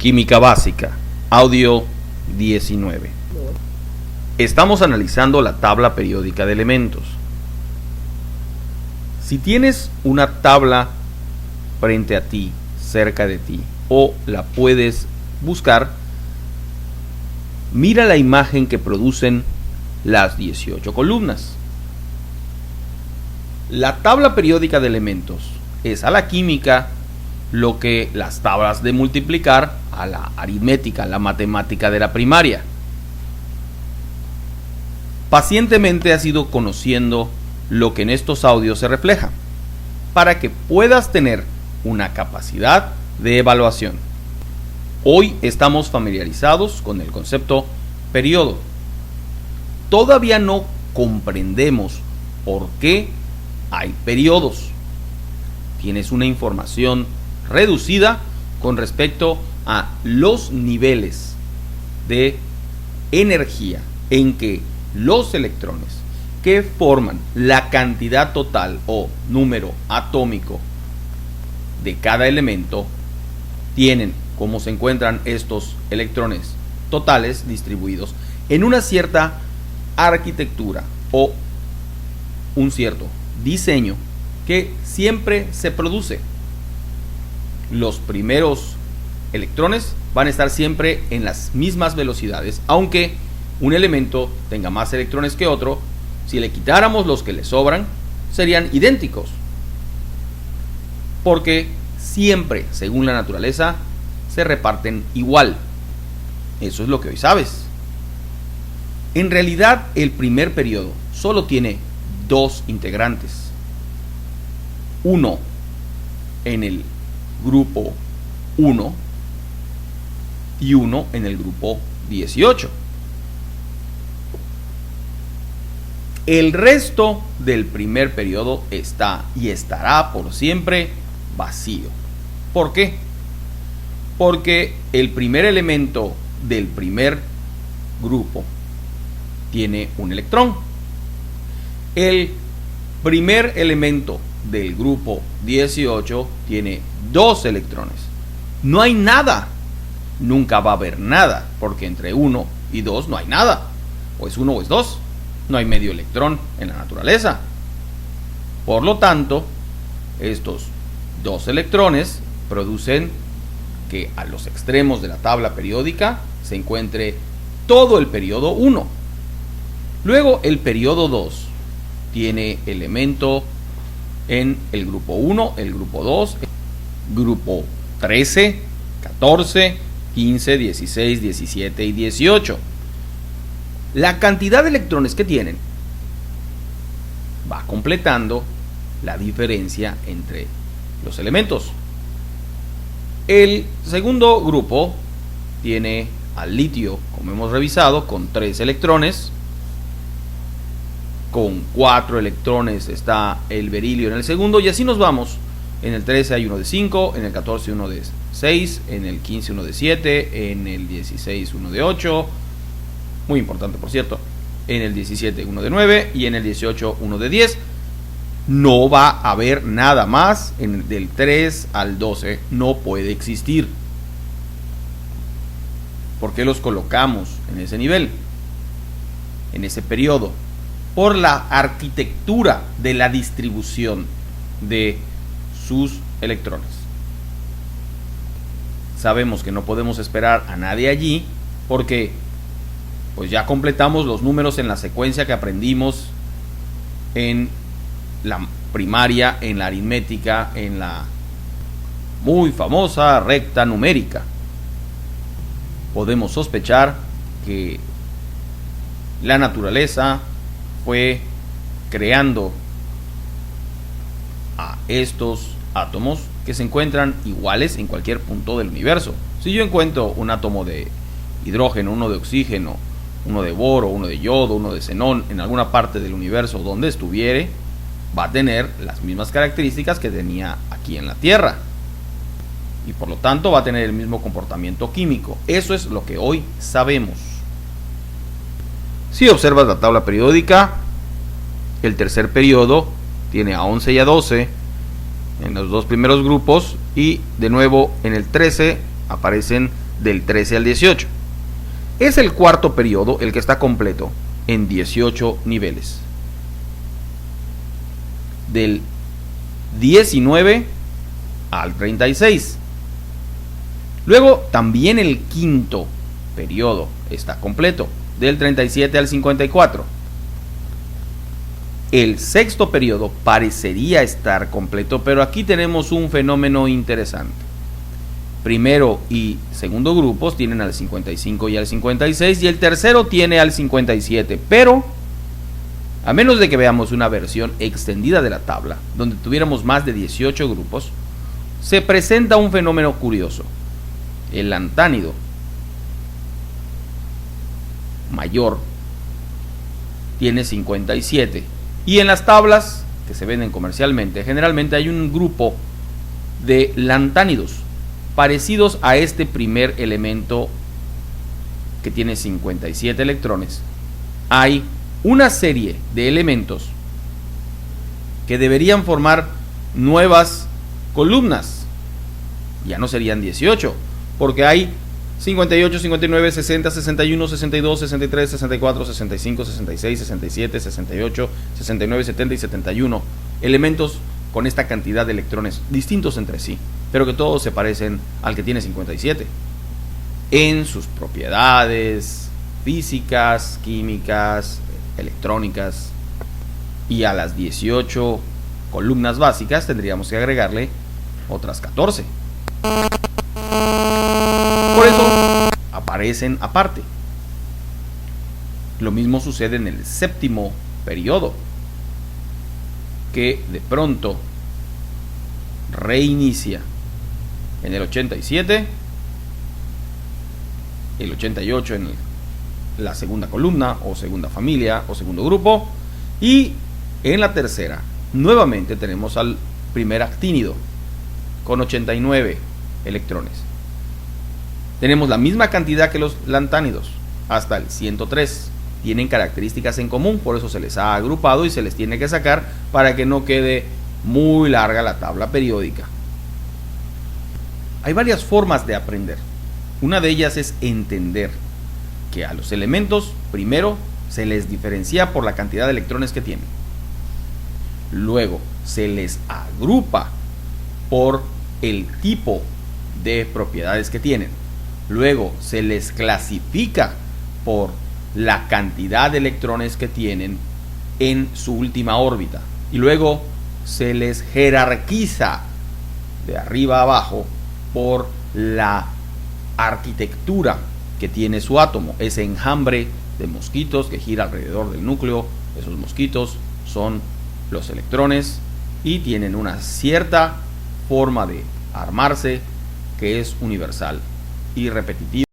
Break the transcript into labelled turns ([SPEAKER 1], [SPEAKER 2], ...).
[SPEAKER 1] Química básica, audio 19. Estamos analizando la tabla periódica de elementos. Si tienes una tabla frente a ti, cerca de ti, o la puedes buscar, mira la imagen que producen las 18 columnas. La tabla periódica de elementos es a la química lo que las tablas de multiplicar a la aritmética, la matemática de la primaria. Pacientemente has ido conociendo lo que en estos audios se refleja, para que puedas tener una capacidad de evaluación. Hoy estamos familiarizados con el concepto periodo. Todavía no comprendemos por qué hay periodos. Tienes una información reducida con respecto a los niveles de energía en que los electrones que forman la cantidad total o número atómico de cada elemento tienen, cómo se encuentran estos electrones totales distribuidos en una cierta arquitectura o un cierto diseño que siempre se produce. Los primeros electrones van a estar siempre en las mismas velocidades, aunque un elemento tenga más electrones que otro. Si le quitáramos los que le sobran, serían idénticos, porque siempre, según la naturaleza, se reparten igual. Eso es lo que hoy sabes. En realidad, el primer periodo solo tiene dos integrantes. Uno en el grupo 1 y uno en el grupo 18. El resto del primer periodo está y estará por siempre vacío. ¿Por qué? Porque el primer elemento del primer grupo tiene un electrón. El primer elemento del grupo 18 tiene dos electrones. No hay nada. Nunca va a haber nada, porque entre 1 y 2 no hay nada. O es 1 o es 2. No hay medio electrón en la naturaleza. Por lo tanto, estos dos electrones producen que a los extremos de la tabla periódica se encuentre todo el periodo 1. Luego el periodo 2 tiene elemento en el grupo 1, el grupo 2, grupo 13, 14, 15, 16, 17 y 18. La cantidad de electrones que tienen va completando la diferencia entre los elementos. El segundo grupo tiene al litio, como hemos revisado, con 3 electrones. Con 4 electrones está el berilio en el segundo, y así nos vamos. En el 13 hay uno de 5, en el 14 uno de 6, en el 15 uno de 7, en el 16 uno de 8, muy importante por cierto, en el 17 uno de 9 y en el 18 uno de 10. No va a haber nada más del 3 al 12, no puede existir. ¿Por qué los colocamos en ese nivel? En ese periodo. Por la arquitectura de la distribución de sus electrones. Sabemos que no podemos esperar a nadie allí porque pues ya completamos los números en la secuencia que aprendimos en la primaria, en la aritmética, en la muy famosa recta numérica. Podemos sospechar que la naturaleza fue creando a estos átomos que se encuentran iguales en cualquier punto del universo. Si yo encuentro un átomo de hidrógeno, uno de oxígeno, uno de boro, uno de yodo, uno de xenón en alguna parte del universo donde estuviere, va a tener las mismas características que tenía aquí en la Tierra, y por lo tanto va a tener el mismo comportamiento químico. Eso es lo que hoy sabemos. Si observas la tabla periódica, el tercer periodo tiene a 11 y a 12 en los dos primeros grupos, y de nuevo en el 13 aparecen del 13 al 18. Es el cuarto periodo el que está completo en 18 niveles. Del 19 al 36. Luego también el quinto periodo está completo, del 37 al 54. El sexto periodo parecería estar completo, pero aquí tenemos un fenómeno interesante. Primero y segundo grupos tienen al 55 y al 56, y el tercero tiene al 57, pero a menos de que veamos una versión extendida de la tabla, donde tuviéramos más de 18 grupos, se presenta un fenómeno curioso. El lantánido mayor tiene 57, y en las tablas que se venden comercialmente generalmente hay un grupo de lantánidos parecidos a este primer elemento que tiene 57 electrones. Hay una serie de elementos que deberían formar nuevas columnas. Ya no serían 18, porque hay 58, 59, 60, 61, 62, 63, 64, 65, 66, 67, 68, 69, 70 y 71 elementos con esta cantidad de electrones distintos entre sí, pero que todos se parecen al que tiene 57 en sus propiedades físicas, químicas, electrónicas. Y a las 18 columnas básicas tendríamos que agregarle otras 14. Por eso aparecen aparte. Lo mismo sucede en el séptimo periodo, que de pronto reinicia en el 87, el 88 en la segunda columna o segunda familia o segundo grupo, y en la tercera nuevamente tenemos al primer actínido con 89 electrones. Tenemos la misma cantidad que los lantánidos, hasta el 103. Tienen características en común, por eso se les ha agrupado y se les tiene que sacar para que no quede muy larga la tabla periódica. Hay varias formas de aprender. Una de ellas es entender que a los elementos primero se les diferencia por la cantidad de electrones que tienen. Luego se les agrupa por el tipo de propiedades que tienen. Luego se les clasifica por la cantidad de electrones que tienen en su última órbita. Y luego se les jerarquiza de arriba a abajo por la arquitectura que tiene su átomo, ese enjambre de mosquitos que gira alrededor del núcleo. Esos mosquitos son los electrones y tienen una cierta forma de armarse que es universal y repetitiva.